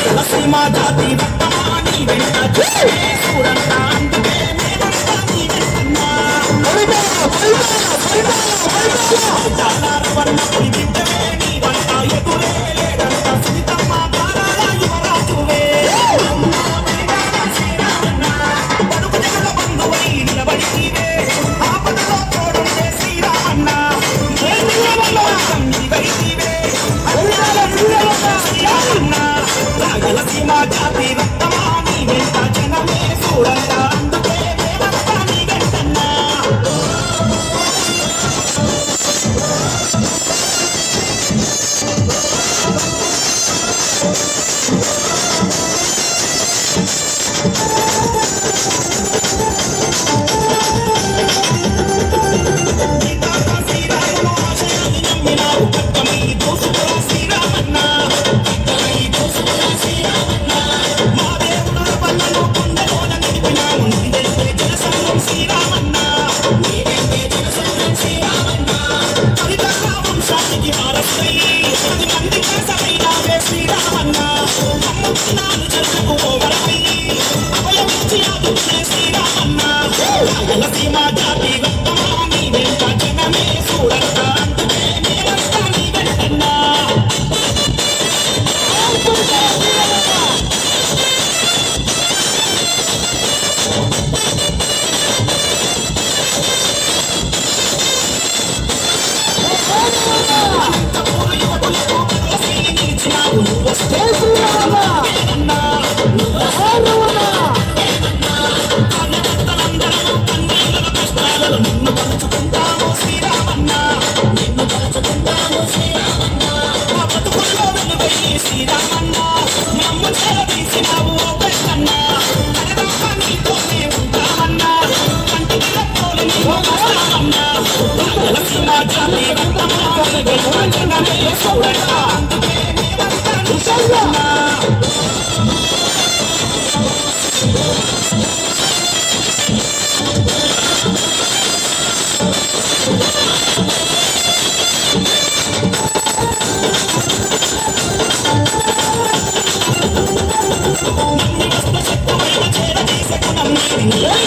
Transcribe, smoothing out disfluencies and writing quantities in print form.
సీమ జాతి రక్తమాని వెంట చూడంతా అందుకే మేమంతా నీ వెంటన్నా వర్ణపురి బిడ్డవే నీ వంట ఎదురే లేడంట సునీతమ్మ కాలాల యువరాజువే బడుగు జగల బంధువై నిలబడివే ఆపదలో తోడుండే శ్రీరామన్న శ్రీరామన్న రాయలసీమ జాతి రక్తమాని వెంట జనమే చూడంతా అందుకే మేమంతా నీ వెంటన్నా సీమ జాతి రక్తమాని వెంట జనమే చూడంతా అందుకే మేమంతా నీ వెంటన్నా నిన్ను తలుచుకుంటాము శ్రీరామన్న నిన్ను తలుచుకుంటాము శ్రీరామన్న మా బతుకుల్లో వెలుగై శ్రీరామన్న మమ్ము చేరదీసినావు పెద్దన్న అరదాకా నీతోనే ఉంటామన్నా కంటికి రెప్పోలు నీవు వస్తామన్నా రాయలసీమ జాతి రక్తమాని వెంట జనమే చూడంతా అందుకే మేమంతా నీ వెంటన్నా Yeah.